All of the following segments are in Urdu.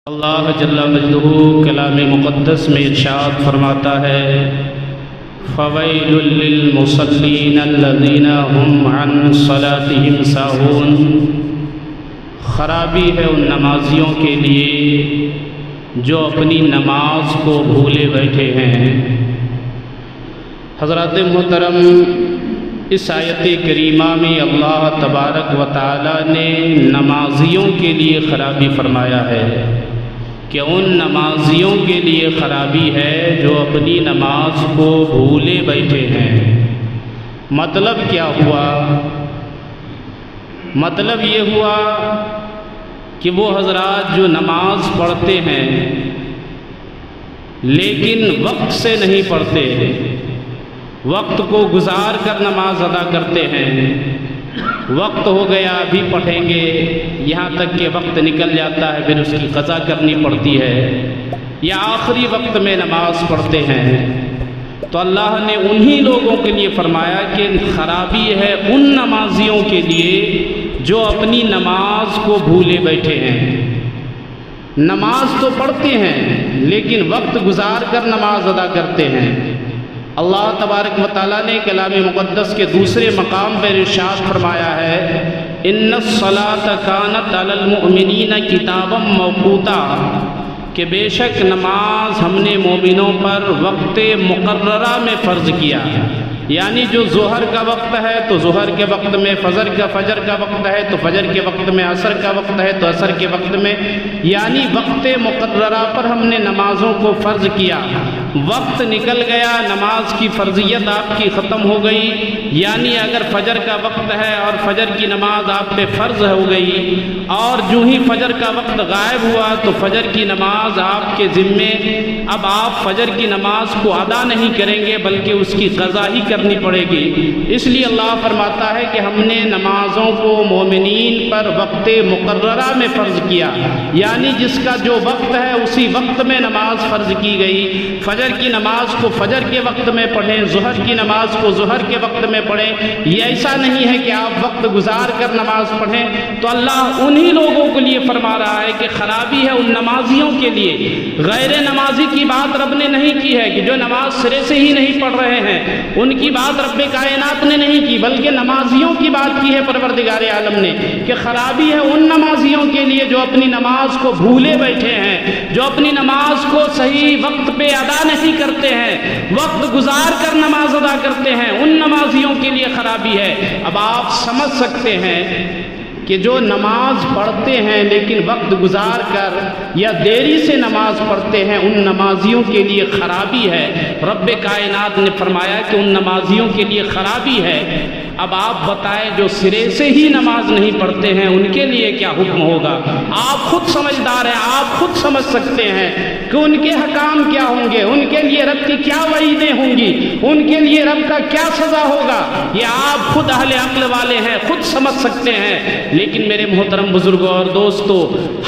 اللہ جل مجدہ کلام مقدس میں ارشاد فرماتا ہے فویل للمصلین الذین هم عن صلاتهم ساہون، خرابی ہے ان نمازیوں کے لیے جو اپنی نماز کو بھولے بیٹھے ہیں۔ حضرات محترم، اس آیت کریمہ میں اللہ تبارک و تعالی نے نمازیوں کے لیے خرابی فرمایا ہے کہ ان نمازیوں کے لیے خرابی ہے جو اپنی نماز کو بھولے بیٹھے ہیں۔ مطلب کیا ہوا؟ مطلب یہ ہوا کہ وہ حضرات جو نماز پڑھتے ہیں لیکن وقت سے نہیں پڑھتے، وقت کو گزار کر نماز ادا کرتے ہیں، وقت ہو گیا ابھی پڑھیں گے، یہاں تک کہ وقت نکل جاتا ہے پھر اس کی قضا کرنی پڑتی ہے، یا آخری وقت میں نماز پڑھتے ہیں، تو اللہ نے انہی لوگوں کے لیے فرمایا کہ خرابی ہے ان نمازیوں کے لیے جو اپنی نماز کو بھولے بیٹھے ہیں۔ نماز تو پڑھتے ہیں لیکن وقت گزار کر نماز ادا کرتے ہیں۔ اللہ تبارک و تعالیٰ نے کلام مقدس کے دوسرے مقام پر ارشاد فرمایا ہے ان الصلاۃ کانت علی المؤمنین کتابا موقوتا، کہ بے شک نماز ہم نے مومنوں پر وقت مقررہ میں فرض کیا، یعنی جو ظہر کا وقت ہے تو ظہر کے وقت میں، فجر کا وقت ہے تو فجر کے وقت میں، عصر کا وقت ہے تو عصر کے وقت میں، یعنی وقت مقررہ پر ہم نے نمازوں کو فرض کیا۔ وقت نکل گیا، نماز کی فرضیت آپ کی ختم ہو گئی، یعنی اگر فجر کا وقت ہے اور فجر کی نماز آپ پہ فرض ہو گئی اور جو ہی فجر کا وقت غائب ہوا تو فجر کی نماز آپ کے ذمے، اب آپ فجر کی نماز کو ادا نہیں کریں گے بلکہ اس کی قضا ہی کرنی پڑے گی۔ اس لیے اللہ فرماتا ہے کہ ہم نے نمازوں کو مومنین پر وقت مقررہ میں فرض کیا، یعنی جس کا جو وقت ہے اسی وقت میں نماز فرض کی گئی۔ فجر کی نماز کو فجر کے وقت میں پڑھیں، ظہر کی نماز کو ظہر کے وقت میں پڑھیں، یہ ایسا نہیں ہے کہ آپ وقت گزار کر نماز پڑھیں۔ تو اللہ انہی لوگوں کے لیے فرما رہا ہے کہ خرابی ہے ان نمازیوں کے لیے۔ غیر نمازی کی بات رب نے نہیں کی ہے کہ جو نماز سرے سے ہی نہیں پڑھ رہے ہیں، ان کی بات رب کائنات نے نہیں کی، بلکہ نمازیوں کی بات کی ہے پروردگار عالم نے کہ خرابی ہے ان نمازیوں کے لیے جو اپنی نماز کو بھولے بیٹھے ہیں، جو اپنی نماز کو صحیح وقت پہ ادا نہیں کرتے ہیں، وقت گزار کر نماز ادا کرتے ہیں، ان نمازیوں کے لیے خرابی ہے۔ اب آپ سمجھ سکتے ہیں کہ جو نماز پڑھتے ہیں لیکن وقت گزار کر یا دیری سے نماز پڑھتے ہیں، ان نمازیوں کے لیے خرابی ہے۔ رب کائنات نے فرمایا کہ ان نمازیوں کے لیے خرابی ہے۔ اب آپ بتائیں جو سرے سے ہی نماز نہیں پڑھتے ہیں ان کے لیے کیا حکم ہوگا؟ آپ خود سمجھدار ہیں، آپ خود سمجھ سکتے ہیں کہ ان کے حکام کیا ہوں گے، ان کے لیے رب کی کیا وعیدیں ہوں گی، ان کے لیے رب کا کیا سزا ہوگا، یہ آپ خود اہل عقل والے ہیں، خود سمجھ سکتے ہیں۔ لیکن میرے محترم بزرگوں اور دوستو،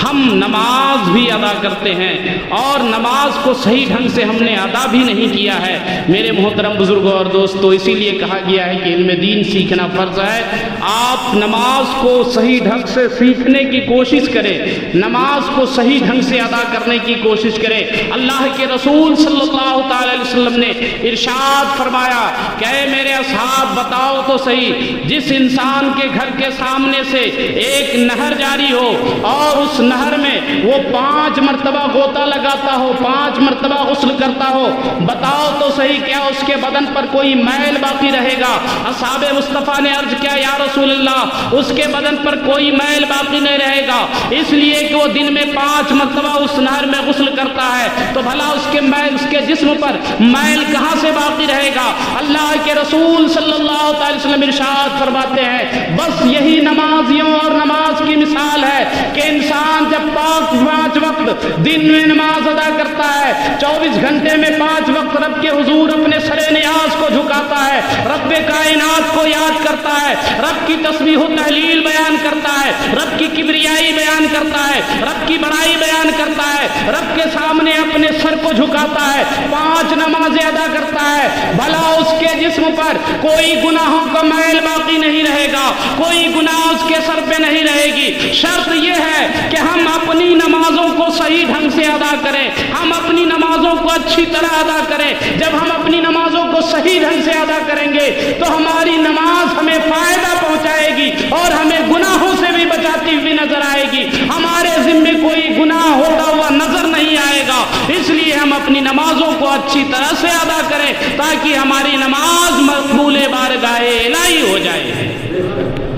ہم نماز بھی ادا کرتے ہیں اور نماز کو صحیح ڈھنگ سے ہم نے ادا بھی نہیں کیا ہے۔ میرے محترم بزرگوں اور دوستو، اسی لیے کہا گیا ہے کہ علم دین سیکھنا فرض ہے۔ آپ نماز کو صحیح ڈھنگ سے سیکھنے کی کوشش کریں، نماز کو صحیح ڈھنگ سے ادا کرنے کی کوشش کریں۔ اللہ کے رسول صلی اللہ تعالی علیہ وسلم نے ارشاد فرمایا کہ اے میرے اصحاب بتاؤ تو صحیح، جس انسان کے گھر کے سامنے سے ایک نہر جاری ہو اور اس نہر میں وہ 5 مرتبہ غوطہ لگاتا ہو، 5 مرتبہ غسل کرتا ہو، بتاؤ تو صحیح کیا اس کے بدن پر کوئی میل باقی رہے گا؟ اصحاب مصطفیٰ نے عرض کیا یا رسول اللہ، اس کے بدن پر کوئی میل باقی نہیں رہے گا، اس لیے کہ وہ دن میں 5 مرتبہ اس نہر میں غسل کرتا ہے، تو بھلا اس کے جسم پر میل کہاں سے باقی رہے گا؟ اللہ کے رسول صلی اللہ علیہ وسلم ارشاد فرماتے ہیں بس یہی نمازیوں اور نماز کی مثال ہے کہ انسان جب 5 وقت دن میں نماز ادا کرتا ہے، 24 گھنٹے میں 5 وقت رب کے حضور اپنے سر نیاز کو جھکاتا ہے، رب کائنات کو یاد کرتا ہے، رب کی تسبیح و تحلیل بیان کرتا ہے، رب کی کبریائی بیان کرتا ہے، رب کی بڑائی بیان کرتا ہے، رب کے سامنے اپنے سر کو جھکاتا ہے، 5 نمازیں ادا کرتا ہے، بھلا اس کے جسم پر کوئی گناہوں کا میل باقی نہیں رہے گا، کوئی گناہ اس کے سر سر پہ نہیں رہے گی۔ شرط یہ ہے کہ ہم اپنی نمازوں کو صحیح ڈھنگ سے ادا کریں، ہم اپنی نمازوں کو اچھی طرح ادا کریں۔ جب ہم اپنی نمازوں کو صحیح ڈھنگ سے ادا کریں گے تو ہماری نماز ہمیں فائدہ پہنچائے گی اور ہمیں گناہوں سے بھی بچاتی ہوئی نظر آئے گی، ہمارے ذمے کوئی گناہ ہوتا ہوا نظر نہیں آئے گا۔ اس لیے ہم اپنی نمازوں کو اچھی طرح سے ادا کریں تاکہ ہماری نماز مقبول بارگاہ الہی ہو جائے۔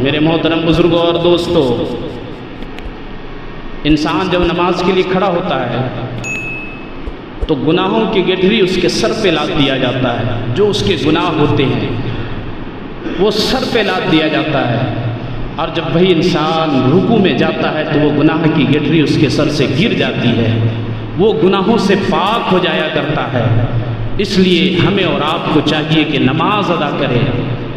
میرے محترم بزرگوں اور دوستو، انسان جب نماز کے لیے کھڑا ہوتا ہے تو گناہوں کی گٹھری اس کے سر پہ لاد دیا جاتا ہے، جو اس کے گناہ ہوتے ہیں وہ سر پہ لاد دیا جاتا ہے، اور جب وہی انسان رکوع میں جاتا ہے تو وہ گناہ کی گٹھری اس کے سر سے گر جاتی ہے، وہ گناہوں سے پاک ہو جایا کرتا ہے۔ اس لیے ہمیں اور آپ کو چاہیے کہ نماز ادا کریں۔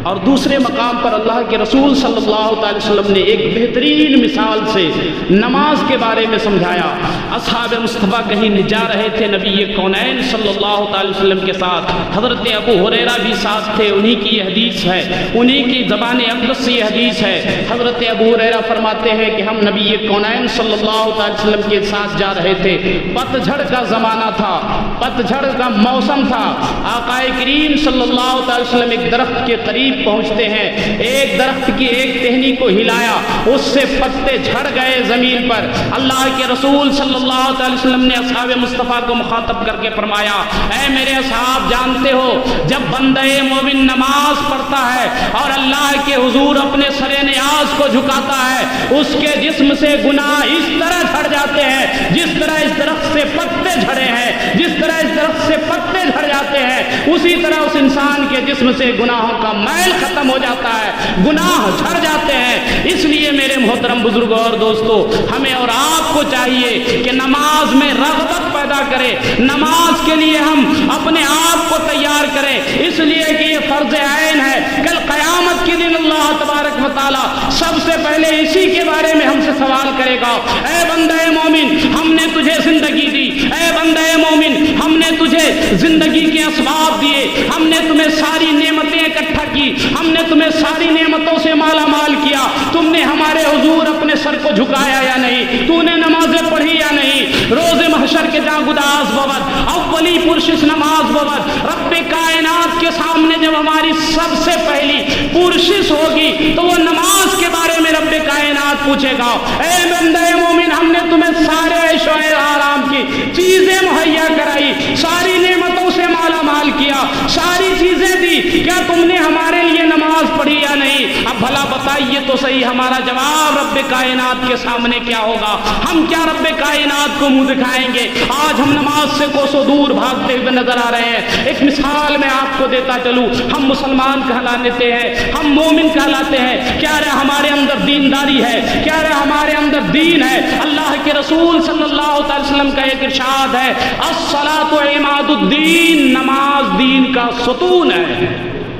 اور دوسرے مقام پر اللہ کے رسول صلی اللہ علیہ وسلم نے ایک بہترین مثال سے نماز کے بارے میں سمجھایا۔ اصحاب مصطفیٰ کہیں جا رہے تھے نبی کونین صلی اللہ علیہ وسلم کے ساتھ، حضرت ابو ہریرہ بھی ساتھ تھے، انہی کی یہ حدیث ہے، انہی کی زبان اقدس سے یہ حدیث ہے۔ حضرت ابو ہریرہ فرماتے ہیں کہ ہم نبی کونین صلی اللہ علیہ وسلم کے ساتھ جا رہے تھے، پت جھڑ کا زمانہ تھا، پت جھڑ کا موسم تھا۔ آقا کریم صلی اللہ علیہ وسلم ایک درخت کے قریب پہنچتے ہیں، ایک درخت کی ایک ٹہنی کو ہلایا، اس سے پتے جھڑ گئے زمین پر۔ اللہ کے رسول صلی اللہ علیہ وسلم نے اصحاب مصطفیٰ کو مخاطب کر کے فرمایا، اے میرے اصحاب، جانتے ہو جب بندہ مومن نماز پڑھتا ہے اور اللہ کے حضور اپنے سر نیاز کو جھکاتا ہے، اس کے جسم سے گناہ اس طرح جھڑ جاتے ہیں جس طرح اس درخت سے پتے جھڑے ہیں، جس طرح اس درخت سے پتے جھڑ جاتے ہیں اسی طرح اس انسان کے جسم سے گناہوں کا میل ختم ہو جاتا ہے، گناہ جھڑ جاتے ہیں۔ اس لیے میرے محترم بزرگوں اور دوستو، ہمیں اور آپ کو چاہیے کہ نماز میں رغبت پیدا کریں، نماز کے لیے ہم اپنے آپ کو تیار کریں، اس لیے کہ یہ فرض عین ہے۔ کل قیامت کے دن اللہ تبارک و تعالی سب سے پہلے اسی کے بارے میں ہم سے سوال کرے گا، اے بندہ مومن، ہم نے تجھے زندگی دی، اے بندہ مومن، ہم نے تجھے زندگی کے اسباب دیے، ہم نے تمہیں ساری نعمتیں اکٹھا کی، ہم نے تمہیں ساری نعمتوں سے مالا مال کیا، تم نے ہمارے حضور اپنے سر کو جھکایا یا نہیں، تو نے نمازیں پڑھی یا نہیں؟ روز محشر کے جا گداز بود اولی پرشش نماز بود، رب کائنات کے سامنے جب ہماری سب سے پہلی پرشش ہوگی تو وہ نماز کے بارے میں رب کائنات پوچھے گا، اے بندہ مومن، ہم نے تمہیں سارے عیش و آرام کی چیزیں مہیا کرائی، ساری نعمتوں سے مالا مال کیا، ساری چیزیں دی، کیا تم نے ہمارے لیے نماز پڑھی یا نہیں؟ اب بھلا بتائیے تو صحیح، ہمارا جواب رب کائنات کے سامنے کیا ہوگا؟ ہم کیا رب کائنات کو منہ دکھائیں گے؟ آج ہم نماز سے کوسوں دور بھاگتے ہوئے نظر آ رہے ہیں۔ ایک مثال میں آپ کو دیتا چلوں، ہم مسلمان کہلاتے ہیں، ہم مومن کہلاتے ہیں، کیا رہا ہمارے اندر دینداری ہے؟ کیا رہا ہمارے اندر دین ہے؟ اللہ کے رسول صلی اللہ علیہ وسلم کا ایک ارشاد ہے، الصلاۃ عماد الدین، نماز دین کا ستون ہے۔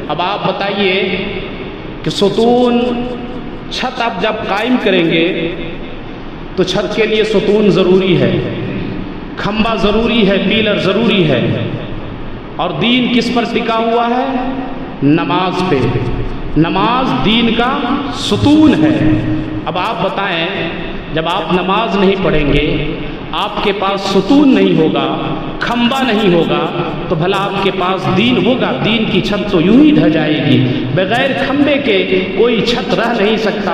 اب آپ بتائیے کہ ستون، چھت آپ جب قائم کریں گے تو چھت کے لیے ستون ضروری ہے، کھمبا ضروری ہے، پیلر ضروری ہے، اور دین کس پر ٹکا ہوا ہے؟ نماز پہ۔ نماز دین کا ستون ہے۔ اب آپ بتائیں، جب آپ نماز نہیں پڑھیں گے، آپ کے پاس ستون نہیں ہوگا، کھمبا نہیں ہوگا، تو بھلا آپ کے پاس دین ہوگا؟ دین کی چھت تو یوں ہی ڈھ جائے گی، بغیر کھمبے کے کوئی چھت رہ نہیں سکتا۔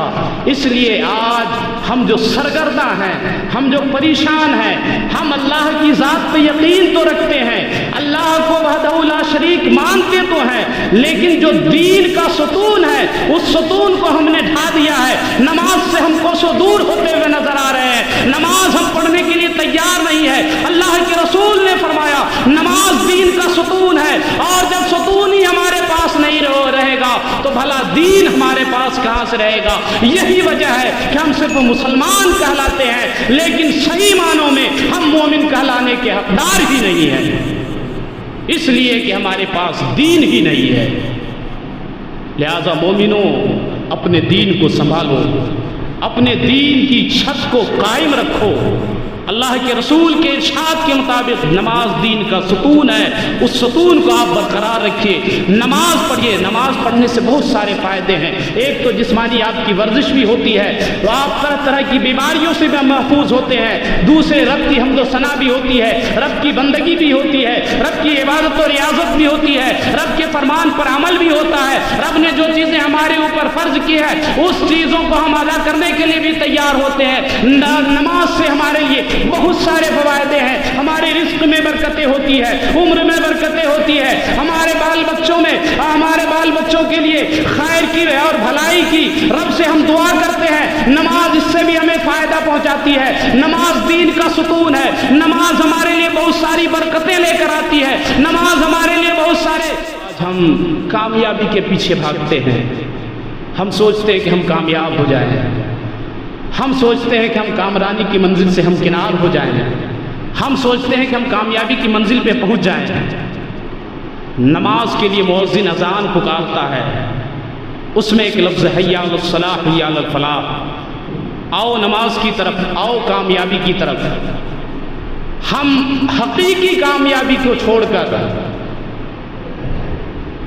اس لیے آج ہم جو سرگرداں ہیں، ہم جو پریشان ہیں، ہم اللہ کی ذات پہ یقین تو رکھتے ہیں، اللہ کو وحدہ لا شریک مانتے تو ہیں، لیکن جو دین کا ستون ہے اس ستون کو ہم نے ڈھا دیا ہے۔ نماز سے ہم کوسوں دور ہوتے ہوئے نظر آ رہے ہیں، نماز ہم پڑھنے کے لیے تیار نہیں ہے۔ اللہ کے رسول نے فرمایا نماز دین کا ستون ہے، اور جب ستون ہی ہمارے پاس نہیں رہے گا تو بھلا دین ہمارے پاس کہاں سے رہے گا؟ یہی وجہ ہے کہ ہم صرف مسلمان کہلاتے ہیں، لیکن صحیح معنوں میں ہم مومن کہلانے کے حقدار ہی نہیں ہیں، اس لیے کہ ہمارے پاس دین ہی نہیں ہے۔ لہذا مومنوں، اپنے دین کو سنبھالو، اپنے دین کی چھت کو قائم رکھو، اللہ کے رسول کے ارشاد کے مطابق نماز دین کا ستون ہے، اس ستون کو آپ برقرار رکھیے، نماز پڑھیے۔ نماز پڑھنے سے بہت سارے فائدے ہیں۔ ایک تو جسمانی آپ کی ورزش بھی ہوتی ہے، تو آپ طرح طرح کی بیماریوں سے بھی محفوظ ہوتے ہیں۔ دوسرے رب کی حمد و ثنا بھی ہوتی ہے، رب کی بندگی بھی ہوتی ہے، رب کی عبادت و ریاضت بھی ہوتی ہے، رب کے فرمان پر عمل بھی ہوتا ہے۔ رب نے جو چیزیں ہمارے اوپر فرض کی ہے اس چیزوں کو ہم ادا کرنے کے لیے بھی تیار ہوتے ہیں۔ نماز سے ہمارے لیے بہت سارے فوائد ہیں۔ ہمارے رزق میں برکتیں ہوتی ہے، عمر میں برکتیں ہوتی ہے، ہمارے بال بچوں میں، ہمارے بال بچوں کے لیے خیر کی اور بھلائی کی رب سے ہم دعا کرتے ہیں۔ نماز اس سے بھی ہمیں فائدہ پہنچاتی ہے۔ نماز دین کا ستون ہے۔ نماز ہمارے لیے بہت ساری برکتیں لے کر آتی ہے۔ نماز ہمارے لیے بہت سارے، ہم کامیابی کے پیچھے بھاگتے ہیں، ہم سوچتے ہیں کہ ہم کامیاب ہو جائیں، ہم سوچتے ہیں کہ ہم کامرانی کی منزل سے ہمکنار ہو جائیں، ہم سوچتے ہیں کہ ہم کامیابی کی منزل پہ پہنچ جائیں۔ نماز کے لیے مؤذن اذان پکارتا ہے، اس میں ایک لفظ حی علی الصلاح حی علی الفلاح، آؤ نماز کی طرف، آؤ کامیابی کی طرف۔ ہم حقیقی کامیابی کو چھوڑ کر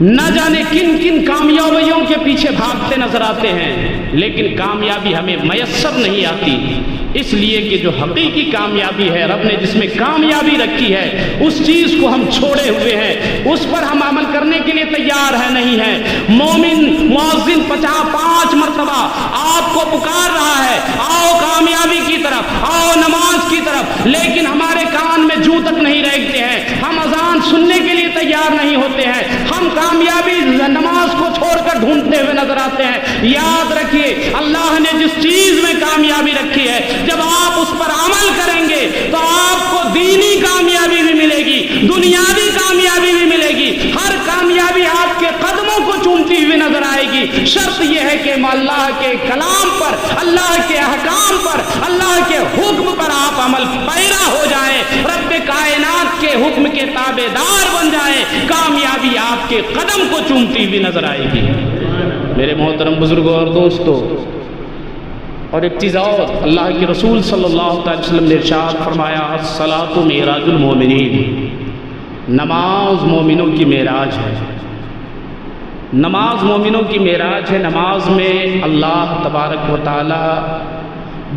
نہ جانے کن کن کامیابیوں کے پیچھے بھاگتے نظر آتے ہیں، لیکن کامیابی ہمیں میسر نہیں آتی، اس لیے کہ جو حقیقی کامیابی ہے، رب نے جس میں کامیابی رکھی ہے، اس چیز کو ہم چھوڑے ہوئے ہیں، اس پر ہم عمل کرنے کے لیے تیار ہے نہیں ہے۔ مومن مؤذن 5 مرتبہ آپ کو پکار رہا ہے، آؤ کامیابی کی طرف، آؤ نماز کی طرف، لیکن ہمارے کان میں جو تک نہیں رہتے ہیں، ہم اذان سننے کے لیے تیار نہیں ہوتے ہیں، ہم کامیابی نماز کو چھوڑ کر ڈھونڈتے ہوئے نظر آتے ہیں۔ یاد رکھیے، اللہ نے جس چیز میں کامیابی رکھی ہے، جب آپ اس پر عمل کریں گے تو آپ کو دینی کامیابی بھی ملے گی، دنیاوی کامیابی بھی ملے گی، ہر کامیابی آپ کے قدموں کو چومتی ہوئی نظر آئے گی۔ شرط یہ ہے کہ اللہ کے کلام پر، اللہ کے احکام پر، اللہ کے حکم پر آپ عمل پیرا ہو جائیں، رب کائنات کے حکم کے تابع دار بن جائیں، کامیابی آپ کے قدم کو چومتی ہوئی نظر آئے گی۔ میرے محترم بزرگوں اور دوستوں، اور ایک چیز اور، اللہ کے رسول صلی اللہ علیہ وسلم نے ارشاد فرمایا، الصلاۃ معراج المومنین، نماز مومنوں کی معراج ہے، نماز مومنوں کی معراج ہے۔ نماز میں اللہ تبارک و تعالی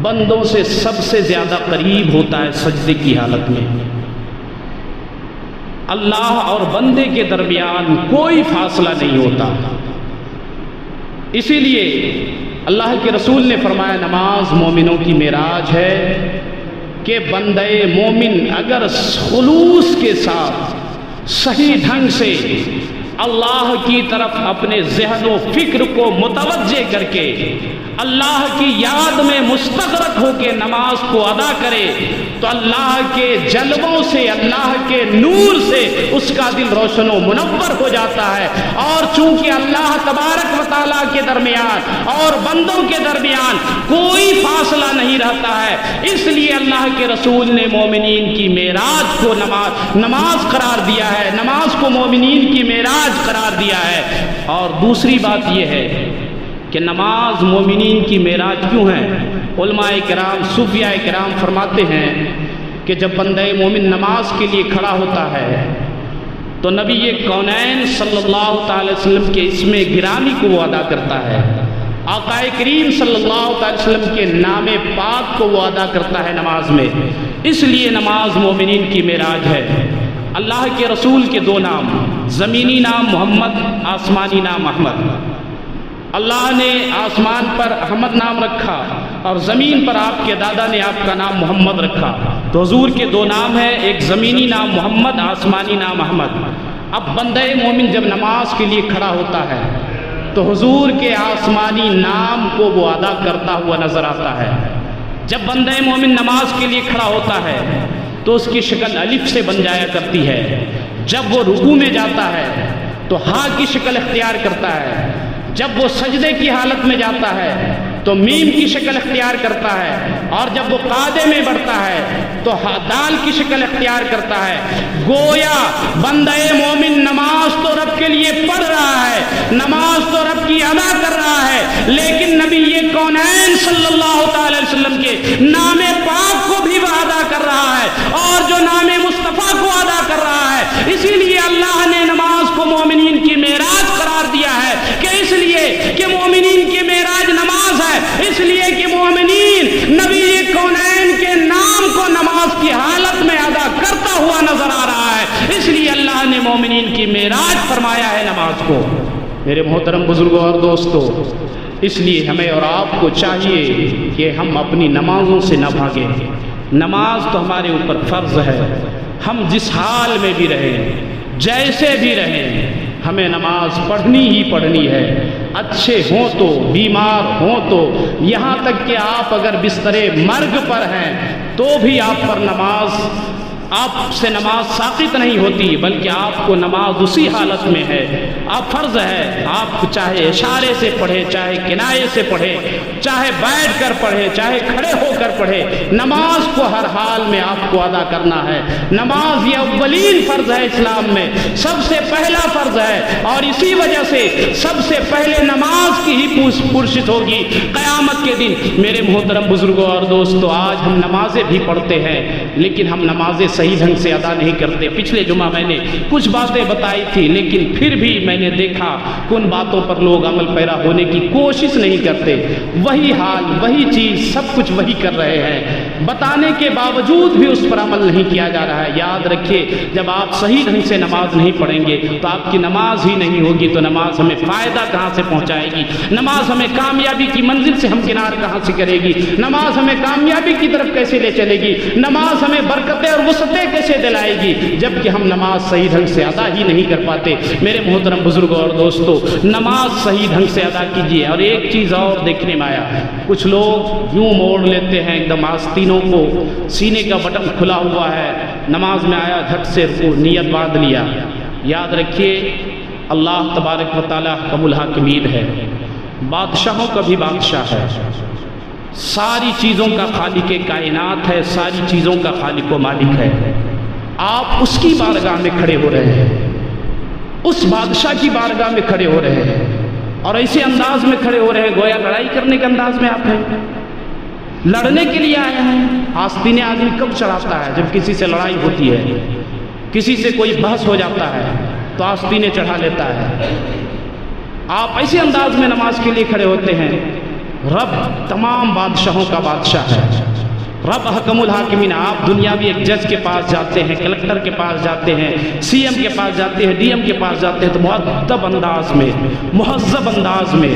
بندوں سے سب سے زیادہ قریب ہوتا ہے سجدے کی حالت میں۔ اللہ اور بندے کے درمیان کوئی فاصلہ نہیں ہوتا، اسی لیے اللہ کے رسول نے فرمایا نماز مومنوں کی معراج ہے، کہ بندے مومن اگر خلوص کے ساتھ صحیح ڈھنگ سے اللہ کی طرف اپنے ذہن و فکر کو متوجہ کر کے اللہ کی یاد میں مستغرق ہو کے نماز کو ادا کرے تو اللہ کے جلووں سے، اللہ کے نور سے اس کا دل روشن و منور ہو جاتا ہے۔ اور چونکہ اللہ تبارک و تعالیٰ کے درمیان اور بندوں کے درمیان کوئی فاصلہ نہیں رہتا ہے، اس لیے اللہ کے رسول نے مومنین کی معراج کو نماز قرار دیا ہے، نماز کو مومنین کی معراج قرار دیا ہے۔ اور دوسری بات یہ ہے کہ نماز مومنین کی معراج کیوں ہے؟ علماء کرام، صوفیاء کرام فرماتے ہیں کہ جب بندہ مومن نماز کے لیے کھڑا ہوتا ہے تو نبی کونین صلی اللہ تعالی وسلم کے اسم گرامی کو وہ ادا کرتا ہے، آقا کریم صلی اللہ تعالی وسلم کے نام پاک کو وہ ادا کرتا ہے نماز میں، اس لیے نماز مومنین کی معراج ہے۔ اللہ کے رسول کے دو نام، زمینی نام محمد، آسمانی نام احمد۔ اللہ نے آسمان پر احمد نام رکھا اور زمین پر آپ کے دادا نے آپ کا نام محمد رکھا، تو حضور کے دو نام ہیں، ایک زمینی نام محمد، آسمانی نام احمد۔ اب بندہ مومن جب نماز کے لیے کھڑا ہوتا ہے تو حضور کے آسمانی نام کو وہ ادا کرتا ہوا نظر آتا ہے۔ جب بندہ مومن نماز کے لیے کھڑا ہوتا ہے تو اس کی شکل الف سے بن جایا کرتی ہے، جب وہ رکوع میں جاتا ہے تو ہاء کی شکل اختیار کرتا ہے، جب وہ سجدے کی حالت میں جاتا ہے تو میم کی شکل اختیار کرتا ہے، اور جب وہ قاعدے میں بڑھتا ہے تو دال کی شکل اختیار کرتا ہے۔ گویا بندہ مومن نماز تو رب کے لیے پڑھ رہا ہے، نماز تو رب کی ادا کر رہا ہے، لیکن نبی کونین صلی اللہ تعالی وسلم کے نام پاک کو بھی وہ ادا کر اور جو نام مصطفیٰ کو ادا کر رہا ہے۔ اسی لیے اللہ نے نماز کو مومنین کی معراج قرار دیا ہے، کہ اس لیے کہ مومنین کی معراج نماز ہے، اس لیے کہ مومنین نبی کونین کے نام کو نماز کی حالت میں ادا کرتا ہوا نظر آ رہا ہے، اس لیے اللہ نے مومنین کی معراج فرمایا ہے نماز کو۔ میرے محترم بزرگوں اور دوستو، اس لیے ہمیں اور آپ کو چاہیے کہ ہم اپنی نمازوں سے نہ بھاگیں۔ نماز تو ہمارے اوپر فرض ہے، ہم جس حال میں بھی رہیں، جیسے بھی رہیں، ہمیں نماز پڑھنی ہی پڑھنی ہے، اچھے ہوں تو، بیمار ہوں تو، یہاں تک کہ آپ اگر بستر مرگ پر ہیں تو بھی آپ پر نماز، آپ سے نماز ساقط نہیں ہوتی، بلکہ آپ کو نماز اسی حالت میں ہے، آپ فرض ہے، آپ چاہے اشارے سے پڑھے، چاہے کنائے سے پڑھے، چاہے بیٹھ کر پڑھے، چاہے کھڑے ہو کر پڑھے، نماز کو ہر حال میں آپ کو ادا کرنا ہے۔ نماز یہ اولین فرض ہے اسلام میں، سب سے پہلا فرض ہے، اور اسی وجہ سے سب سے پہلے نماز کی ہی پرشت ہوگی قیامت کے دن۔ میرے محترم بزرگوں اور دوستو، آج ہم نمازیں بھی پڑھتے ہیں لیکن ہم نمازیں صحیح ڈھنگ سے ادا نہیں کرتے۔ پچھلے جمعہ میں نے کچھ باتیں بتائی تھی، لیکن پھر بھی میں نے دیکھا کہ ان باتوں پر لوگ عمل پیرا ہونے کی کوشش نہیں کرتے، وہی حال، وہی چیز، سب کچھ وہی کر رہے ہیں، بتانے کے باوجود بھی اس پر عمل نہیں کیا جا رہا ہے۔ یاد رکھیے، جب آپ صحیح ڈھنگ سے نماز نہیں پڑھیں گے تو آپ کی نماز ہی نہیں ہوگی، تو نماز ہمیں فائدہ کہاں سے پہنچائے گی؟ نماز ہمیں کامیابی کی منزل سے ہمکنار کہاں سے کرے گی؟ نماز ہمیں کامیابی کی طرف کیسے لے چلے گی؟ نماز ہمیں برکتیں اور وسعتیں کیسے دلائے گی جبکہ ہم نماز صحیح ڈھنگ سے ادا ہی نہیں کر پاتے؟ میرے محترم بزرگوں اور دوستو، نماز صحیح ڈھنگ سے ادا کیجیے۔ اور ایک چیز اور دیکھنے میں آیا، کچھ لوگ یوں موڑ لیتے ہیں ایک دم آستینوں کو، سینے کا بٹن کھلا ہوا ہے، نماز میں آیا جھٹ سے نیت باندھ لیا۔ یاد رکھیے، اللہ تبارک و تعالی حکم الحاکمین ہے، بادشاہوں کا بھی بادشاہ ہے، ساری چیزوں کا خالق کائنات ہے، ساری چیزوں کا خالق و مالک ہے۔ آپ اس کی بارگاہ میں کھڑے ہو رہے ہیں، اس بادشاہ کی بارگاہ میں کھڑے ہو رہے ہیں، اور ایسے انداز میں کھڑے ہو رہے ہیں گویا لڑائی کرنے کے انداز میں آپ ہیں، لڑنے کے لیے آئے ہیں۔ آستینے آدمی کب چڑھاتا ہے؟ جب کسی سے لڑائی ہوتی ہے، کسی سے کوئی بحث ہو جاتا ہے تو آستینے چڑھا لیتا ہے۔ آپ ایسے انداز میں نماز کے لیے کھڑے ہوتے ہیں۔ رب تمام بادشاہوں کا بادشاہ ہے، رب حکم الحاکمین۔ آپ دنیاوی ایک جج کے پاس جاتے ہیں، کلکٹر کے پاس جاتے ہیں، سی ایم کے پاس جاتے ہیں، ڈی ایم کے پاس جاتے ہیں، تو مؤدب انداز میں، مہذب انداز میں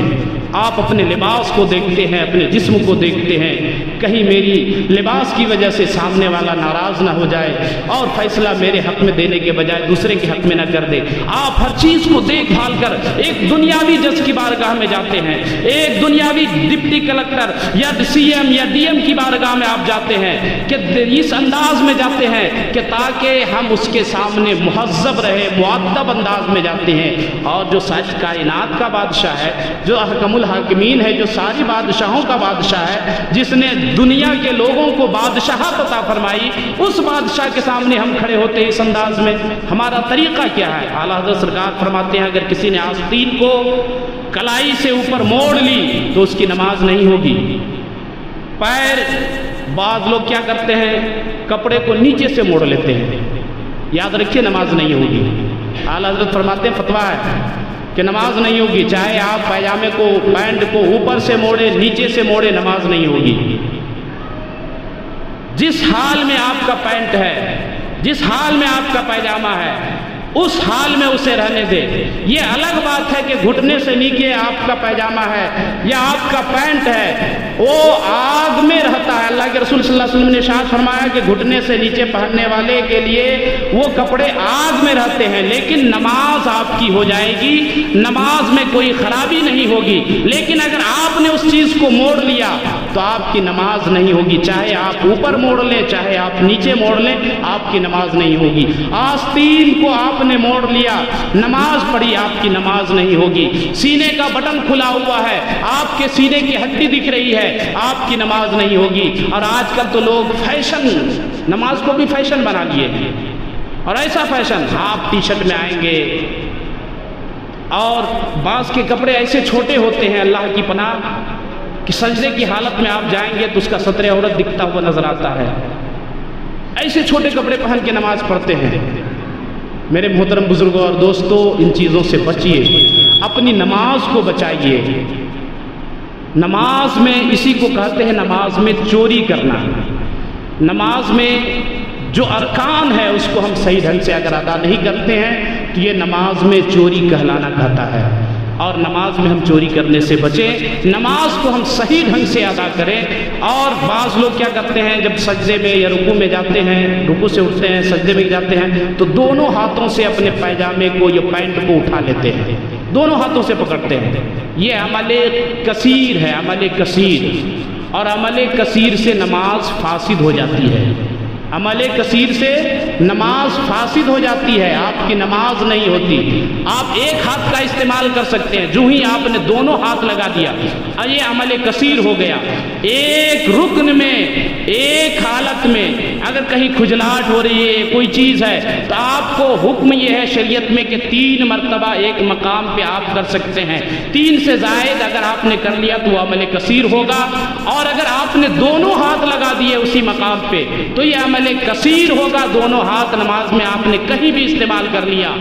آپ اپنے لباس کو دیکھتے ہیں، اپنے جسم کو دیکھتے ہیں، کہیں میری لباس کی وجہ سے سامنے والا ناراض نہ ہو جائے اور فیصلہ میرے حق میں دینے کے بجائے دوسرے کے حق میں نہ کر دے۔ آپ ہر چیز کو دیکھ بھال کر ایک دنیاوی جج کی بارگاہ میں جاتے ہیں، ایک دنیاوی ڈپٹی کلکٹر یا سی ایم یا ڈی ایم کی بارگاہ میں آپ جاتے ہیں کہ اس انداز میں جاتے ہیں کہ تاکہ ہم اس کے سامنے مہذب رہے، مؤدب انداز میں جاتے ہیں۔ اور جو ساری کائنات کا بادشاہ ہے، جو حکم الحاکمین ہے، جو ساری بادشاہوں کا بادشاہ ہے، جس نے دنیا کے لوگوں کو بادشاہت عطا فرمائی، اس بادشاہ کے سامنے ہم کھڑے ہوتے ہیں اس انداز میں۔ ہمارا طریقہ کیا ہے؟ اعلیٰ حضرت سرکار فرماتے ہیں اگر کسی نے آستین کو کلائی سے اوپر موڑ لی تو اس کی نماز نہیں ہوگی۔ پیر، بعض لوگ کیا کرتے ہیں، کپڑے کو نیچے سے موڑ لیتے ہیں، یاد رکھیے نماز نہیں ہوگی۔ اعلیٰ حضرت فرماتے ہیں فتویٰ ہے کہ نماز نہیں ہوگی، چاہے آپ پائجامے کو، پینٹ کو اوپر سے موڑے، نیچے سے موڑے، نماز نہیں ہوگی۔ جس حال میں آپ کا پینٹ ہے، جس حال میں آپ کا پائجامہ ہے، اس حال میں اسے رہنے دے۔ یہ الگ بات ہے کہ گھٹنے سے نیچے آپ کا پائجامہ ہے یا آپ کا پینٹ ہے، وہ آگ میں رہتا ہے۔ اللہ کے رسول صلی اللہ علیہ وسلم نے ارشاد فرمایا کہ گھٹنے سے نیچے پہننے والے کے لیے وہ کپڑے آگ میں رہتے ہیں، لیکن نماز آپ کی ہو جائے گی، نماز میں کوئی خرابی نہیں ہوگی۔ لیکن اگر آپ نے اس چیز کو موڑ لیا تو آپ کی نماز نہیں ہوگی، چاہے آپ اوپر موڑ لیں، چاہے آپ نیچے موڑ لیں، آپ کی نماز نہیں ہوگی۔ آستین کو آپ نے موڑ لیا، نماز پڑھی، آپ کی نماز نہیں ہوگی۔ سینے کا بٹن کھلا ہوا ہے، آپ کے سینے کی ہڈی دکھ رہی ہے، آپ کی نماز نہیں ہوگی۔ اور آج کل تو لوگ فیشن، نماز کو بھی فیشن بنا لیے ہیں، اور ایسا فیشن، آپ ٹی شرٹ میں آئیں گے اور بعض کے کپڑے ایسے چھوٹے ہوتے ہیں اللہ کی پناہ کہ سجدے کی حالت میں آپ جائیں گے تو اس کا ستر عورت دکھتا ہوا نظر آتا ہے۔ ایسے چھوٹے کپڑے پہن کے نماز پڑھتے ہیں۔ میرے محترم بزرگوں اور دوستوں، ان چیزوں سے بچیے، اپنی نماز کو بچائیے۔ نماز میں اسی کو کہتے ہیں نماز میں چوری کرنا۔ نماز میں جو ارکان ہے اس کو ہم صحیح ڈھنگ سے اگر ادا نہیں کرتے ہیں تو یہ نماز میں چوری کہلانا کہتا ہے، اور نماز میں ہم چوری کرنے سے بچیں، نماز کو ہم صحیح ڈھنگ سے ادا کریں۔ اور بعض لوگ کیا کرتے ہیں، جب سجدے میں یا رکوع میں جاتے ہیں، رکوع سے اٹھتے ہیں، سجدے میں جاتے ہیں تو دونوں ہاتھوں سے اپنے پیجامے کو یا پینٹ کو اٹھا لیتے ہیں، دونوں ہاتھوں سے پکڑتے ہیں۔ یہ عمل کثیر ہے، عمل کثیر، اور عمل کثیر سے نماز فاسد ہو جاتی ہے۔ عمل کثیر سے نماز فاسد ہو جاتی ہے، آپ کی نماز نہیں ہوتی۔ آپ ایک ہاتھ کا استعمال کر سکتے ہیں، جو ہی آپ نے دونوں ہاتھ لگا دیا یہ عمل کثیر ہو گیا۔ ایک رکن میں، ایک حالت میں اگر کہیں کھجلاہٹ ہو رہی ہے، کوئی چیز ہے، تو آپ کو حکم یہ ہے شریعت میں کہ 3 مرتبہ ایک مقام پہ آپ کر سکتے ہیں۔ 3 سے زائد اگر آپ نے کر لیا تو وہ عمل کثیر ہوگا، اور اگر آپ نے دونوں ہاتھ لگا دیے اسی مقام پہ تو یہ عمل کثیر ہوگا۔ دونوں ہاتھ نماز میں آپ نے کہیں بھی استعمال کر لیا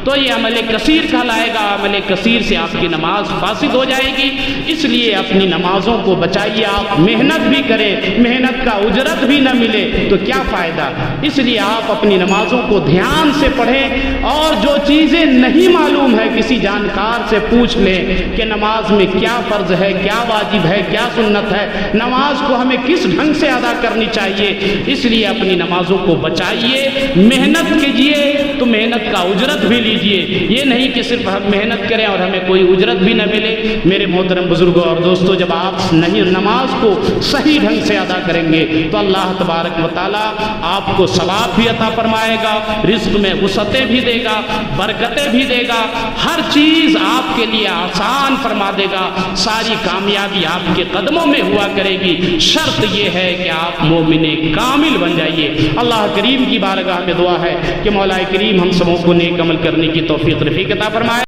تو یہ عمل کثیر کہلائے گا۔ عمل کثیر سے آپ کی نماز فاسد ہو جائے گی۔ اس لیے اپنی نمازوں کو بچائیے۔ آپ محنت بھی کریں، محنت کا اجرت بھی نہ ملے تو کیا فائدہ؟ اس لیے آپ اپنی نمازوں کو دھیان سے پڑھیں، اور جو چیزیں نہیں معلوم ہے کسی جانکار سے پوچھ لیں کہ نماز میں کیا فرض ہے، کیا واجب ہے، کیا سنت ہے، نماز کو ہمیں کس ڈھنگ سے ادا کرنی چاہیے۔ اس لیے اپنی نمازوں کو بچائیے، محنت کیجیے تو محنت کا اجرت بھی لیجیے۔ یہ نہیں کہ صرف ہم محنت کریں اور ہمیں کوئی اجرت بھی نہ ملے۔ میرے محترم بزرگوں اور دوستوں، جب آپ نماز کو صحیح ڈھنگ سے ادا کریں گے تو اللہ تبارک و تعالیٰ آپ کو ثواب بھی عطا فرمائے گا، رزق میں وسعتیں بھی دے گا، برکتیں بھی دے گا، ہر چیز آپ کے لیے آسان فرما دے گا، ساری کامیابی آپ کے قدموں میں ہوا کرے گی۔ شرط یہ ہے کہ آپ مومن کامل بن جائیے۔ اللہ کریم کی بارگاہ میں دعا ہے کہ مولا کریم ہم سبوں کو نیک عمل کرنے کی توفیق رفیق عطا فرمائے۔